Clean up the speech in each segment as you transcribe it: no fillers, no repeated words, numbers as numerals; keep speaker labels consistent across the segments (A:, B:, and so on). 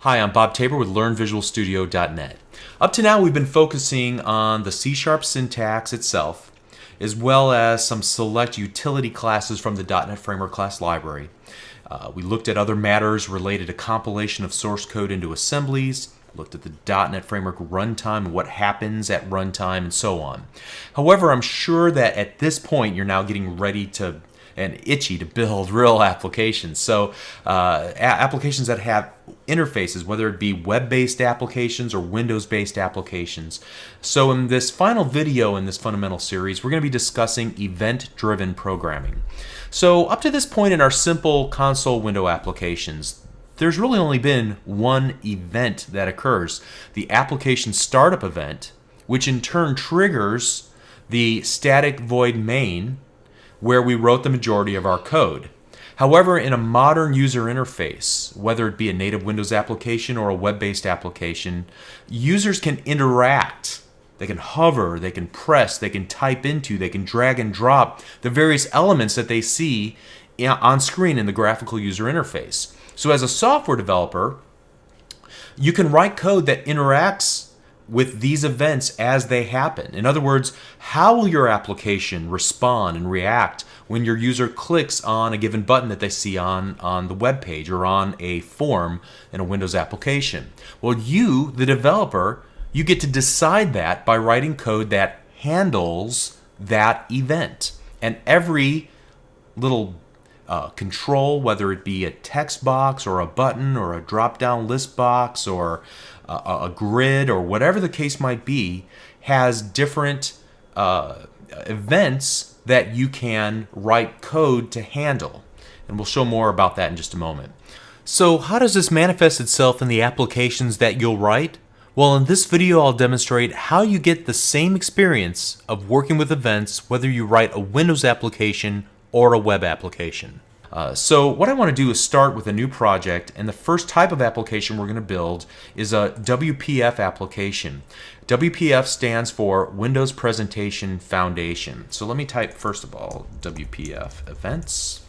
A: Hi, I'm Bob Tabor with LearnVisualStudio.net. Up to now, we've been focusing on the C# syntax itself, as well as some select utility classes from the .NET Framework class library. We looked at other matters related to compilation of source code into assemblies, looked at the .NET Framework runtime and what happens at runtime, and so on. However, I'm sure that at this point, you're now getting ready to and itchy to build real applications. So applications that have interfaces, whether it be web-based applications or Windows-based applications. So in this final video in this fundamental series, we're going to be discussing event-driven programming. So up to this point in our simple console window applications, there's really only been one event that occurs, the application startup event, which in turn triggers the static void main, where we wrote the majority of our code. However, in a modern user interface, whether it be a native Windows application or a web-based application, users can interact. They can hover, they can press, they can type into, they can drag and drop the various elements that they see on screen in the graphical user interface. So as a software developer, you can write code that interacts with these events as they happen. In other words, how will your application respond and react when your user clicks on a given button that they see on the web page or on a form in a Windows application? Well, you, the developer, you get to decide that by writing code that handles that event. And every little control, whether it be a text box or a button or a drop-down list box or a grid or whatever the case might be, has different events that you can write code to handle. And we'll show more about that in just a moment. So how does this manifest itself in the applications that you'll write? Well, in this video, I'll demonstrate how you get the same experience of working with events whether you write a Windows application or a web application. So what I want to do is start with a new project, and the first type of application we're going to build is a WPF application. WPF stands for Windows Presentation Foundation. So let me type first of all WPF events.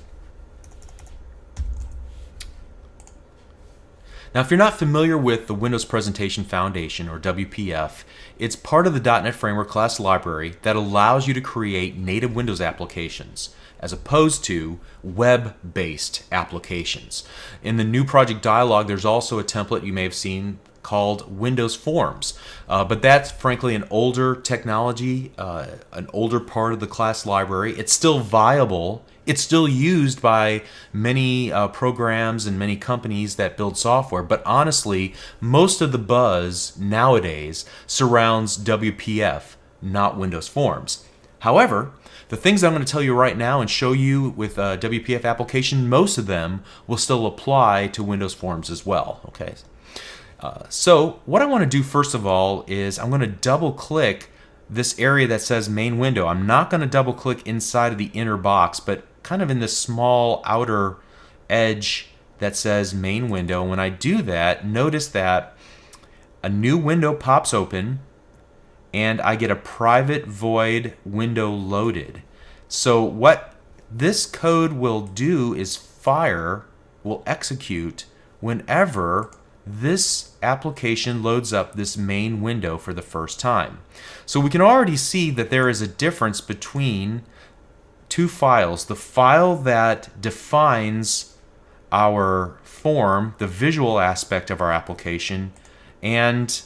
A: Now, if you're not familiar with the Windows Presentation Foundation, or WPF, it's part of the .NET Framework class library that allows you to create native Windows applications, as opposed to web-based applications. In the new project dialog, there's also a template you may have seen called Windows Forms, but that's frankly an older technology, an older part of the class library. It's still viable. It's still used by many programs and many companies that build software, but honestly, most of the buzz nowadays surrounds WPF, not Windows Forms. However, the things I'm going to tell you right now and show you with a WPF application, most of them will still apply to Windows Forms as well. Okay. So what I want to do first of all is I'm going to double click this area that says main window. I'm not going to double click inside of the inner box, but kind of in this small outer edge that says main window. When I do that, notice that a new window pops open and I get a private void window loaded. So what this code will do is will execute whenever this application loads up this main window for the first time. So we can already see that there is a difference between two files. The file that defines our form, the visual aspect of our application, and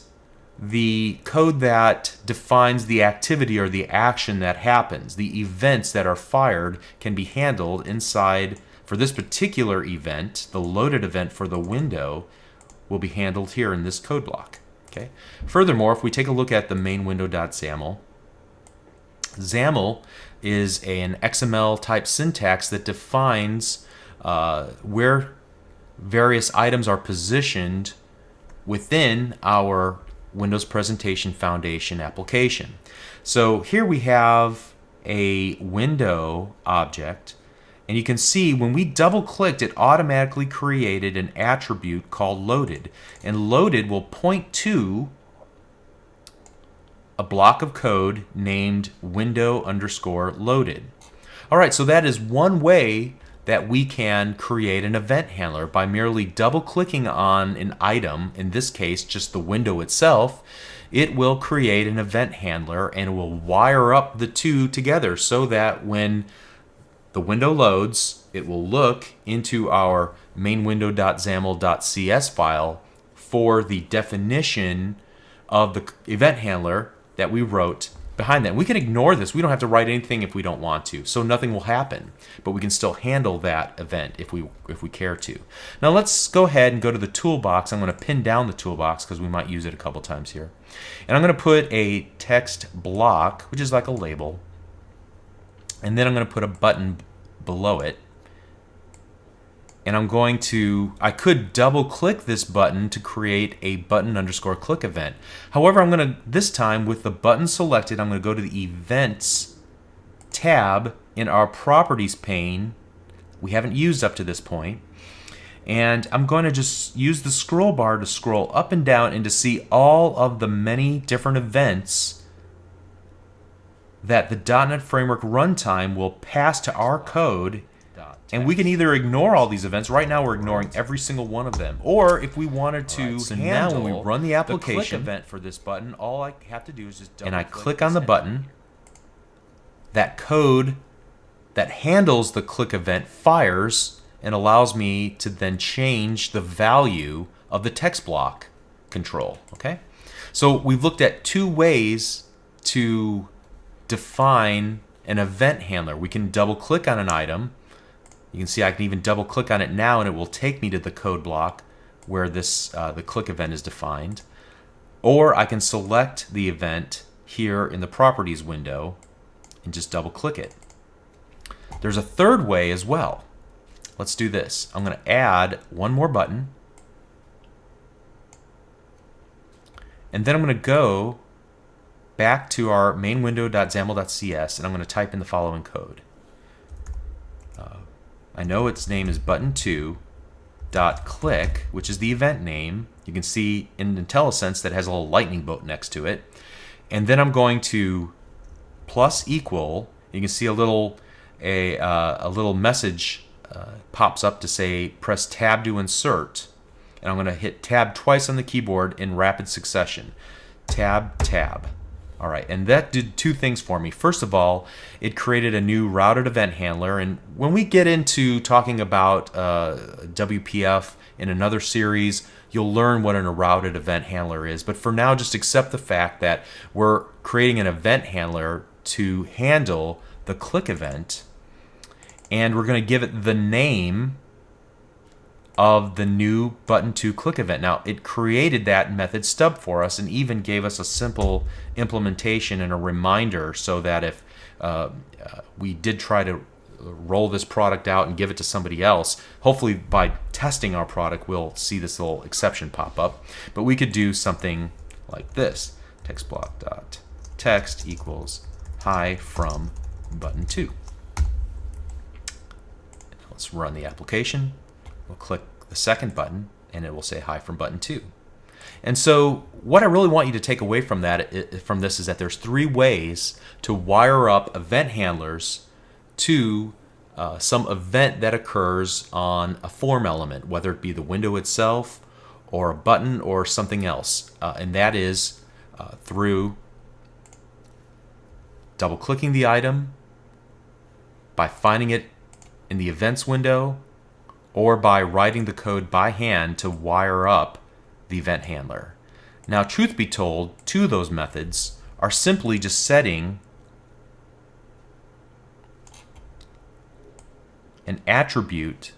A: the code that defines the activity or the action that happens. The events that are fired can be handled inside. For this particular event, the loaded event for the window will be handled here in this code block. Okay. Furthermore, if we take a look at the main window.xaml, XAML is an XML type syntax that defines where various items are positioned within our Windows Presentation Foundation application. So here we have a window object, and you can see when we double clicked, it automatically created an attribute called loaded, and loaded will point to a block of code named window_loaded. Alright, so that is one way that we can create an event handler by merely double-clicking on an item, in this case just the window itself. It will create an event handler and will wire up the two together so that when the window loads, it will look into our mainwindow.xaml.cs file for the definition of the event handler that we wrote behind that. We can ignore this. We don't have to write anything if we don't want to, so nothing will happen. But we can still handle that event if we care to. Now let's go ahead and go to the toolbox. I'm going to pin down the toolbox because we might use it a couple times here. And I'm going to put a text block, which is like a label. And then I'm going to put a button below it. And I'm going to, I could double click this button to create a button_click event. However, I'm going to, this time with the button selected, I'm going to go to the Events tab in our Properties pane. We haven't used up to this point. And I'm going to just use the scroll bar to scroll up and down and to see all of the many different events that the .NET Framework runtime will pass to our code. And we can either ignore all these events. Right now we're ignoring every single one of them. Or if we wanted to handle now when we run the application, click event for this button, all I have to do is just double click and I click on the button. That code that handles the click event fires and allows me to then change the value of the text block control. Okay? So we've looked at two ways to define an event handler. We can double click on an item. You can see I can even double click on it now and it will take me to the code block where this the click event is defined. Or I can select the event here in the properties window and just double click it. There's a third way as well. Let's do this. I'm going to add one more button. And then I'm going to go back to our mainwindow.xaml.cs and I'm going to type in the following code. I know its name is button2.click, which is the event name. You can see in IntelliSense that has a little lightning bolt next to it. And then I'm going to plus equal. You can see a little message pops up to say press tab to insert. And I'm going to hit tab twice on the keyboard in rapid succession. Tab, tab. All right, and that did two things for me. First of all, it created a new routed event handler, and when we get into talking about WPF in another series, you'll learn what a routed event handler is. But for now, just accept the fact that we're creating an event handler to handle the click event, and we're going to give it the name of the new button2click event. Now, it created that method stub for us and even gave us a simple implementation and a reminder so that if we did try to roll this product out and give it to somebody else, hopefully by testing our product we'll see this little exception pop up. But we could do something like this. Text block dot text equals hi from button2. Let's run the application. We'll click the second button and it will say hi from button2. And so what I really want you to take away from this is that there's three ways to wire up event handlers to some event that occurs on a form element, whether it be the window itself or a button or something else. And that is through double clicking the item, by finding it in the events window, or by writing the code by hand to wire up the event handler. Now, truth be told, two of those methods are simply just setting an attribute,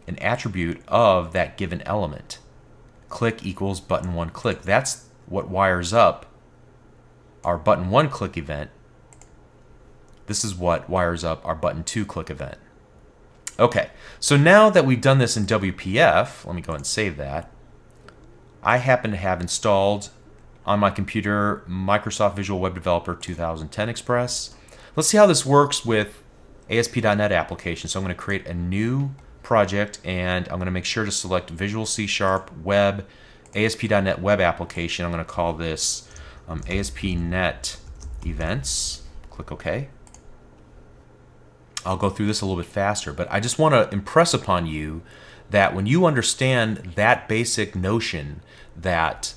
A: an attribute of that given element. Click equals button1 click. That's what wires up our button1 click event. This is what wires up our button2 click event. Okay, so now that we've done this in WPF, let me go and save that. I happen to have installed on my computer Microsoft Visual Web Developer 2010 Express. Let's see how this works with ASP.NET applications. So I'm going to create a new project and I'm going to make sure to select Visual C# Web, ASP.NET Web Application. I'm going to call this ASP.NET Events. Click OK. I'll go through this a little bit faster, but I just want to impress upon you that when you understand that basic notion that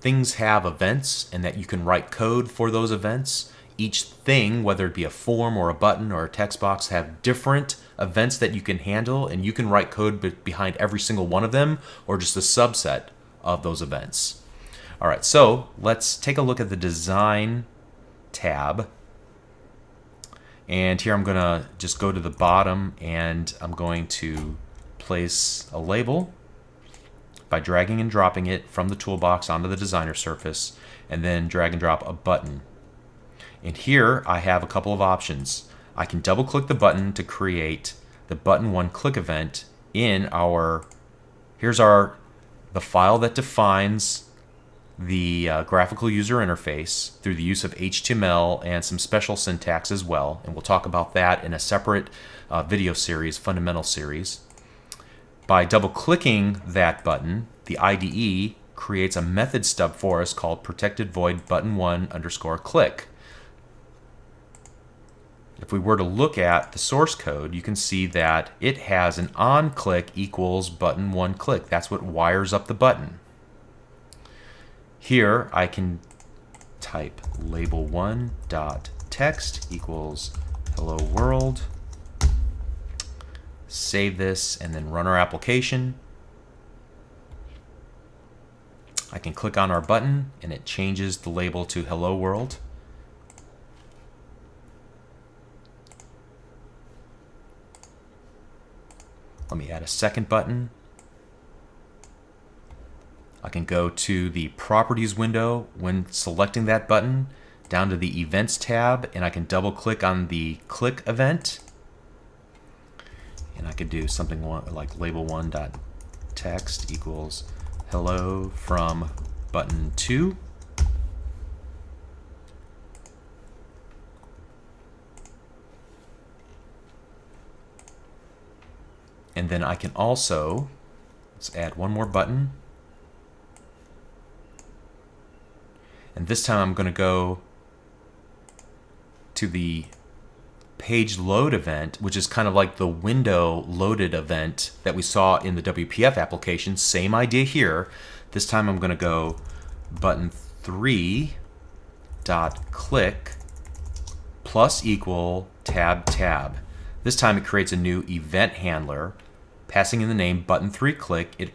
A: things have events and that you can write code for those events, each thing, whether it be a form or a button or a text box, have different events that you can handle, and you can write code behind every single one of them or just a subset of those events. All right, so let's take a look at the Design tab. And here I'm going to just go to the bottom and I'm going to place a label by dragging and dropping it from the toolbox onto the designer surface, and then drag and drop a button. And here I have a couple of options. I can double click the button to create the button one click event in our, here's the file that defines the graphical user interface through the use of HTML and some special syntax as well, and we'll talk about that in a separate video series, fundamental series. By double clicking that button, the IDE creates a method stub for us called protected void button1_click. If we were to look at the source code, you can see that it has an onClick equals button1click. That's what wires up the button. Here I can type label1.text equals hello world, save this, and then run our application. I can click on our button and it changes the label to hello world. Let me add a second button. I can go to the Properties window when selecting that button, down to the Events tab, and I can double click on the click event. And I could do something like label1.text equals hello from button 2. And then I can also, let's add one more button. And this time I'm going to go to the page load event, which is kind of like the window loaded event that we saw in the WPF application. Same idea here. This time I'm going to go button3.click plus equal tab. This time it creates a new event handler, passing in the name button3click.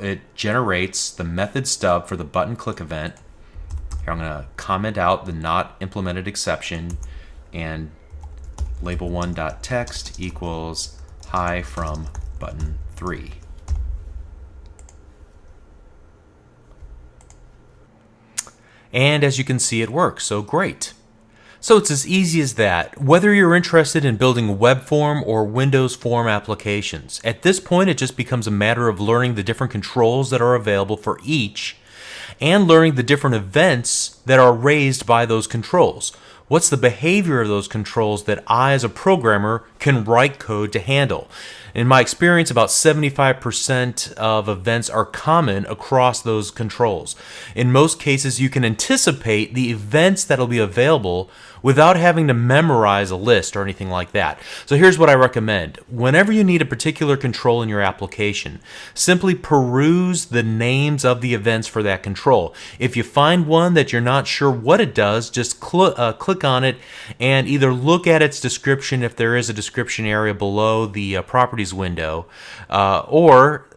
A: It generates the method stub for the button click event. Here I'm going to comment out the not implemented exception and label1.text equals hi from button 3. And as you can see, it works, so great. So it's as easy as that, whether you're interested in building web form or Windows form applications. At this point, it just becomes a matter of learning the different controls that are available for each and learning the different events that are raised by those controls. What's the behavior of those controls that I, as a programmer, can write code to handle? In my experience, about 75% of events are common across those controls. In most cases, you can anticipate the events that will be available without having to memorize a list or anything like that. So here's what I recommend. Whenever you need a particular control in your application, simply peruse the names of the events for that control. If you find one that you're not sure what it does, just click on it and either look at its description if there is a description area below the properties window, or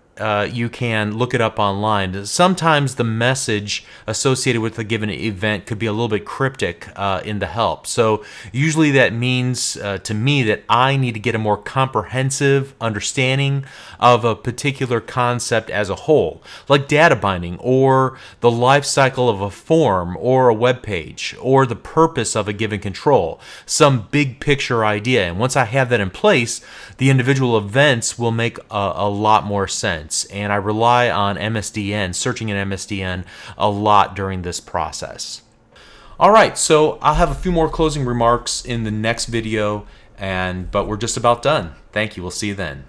A: you can look it up online. Sometimes the message associated with a given event could be a little bit cryptic in the help. So usually that means to me that I need to get a more comprehensive understanding of a particular concept as a whole, like data binding or the life cycle of a form or a web page or the purpose of a given control, some big picture idea. And once I have that in place, the individual events will make a lot more sense. And I rely on MSDN, searching in MSDN a lot during this process. All right, so I'll have a few more closing remarks in the next video, but we're just about done. Thank you. We'll see you then.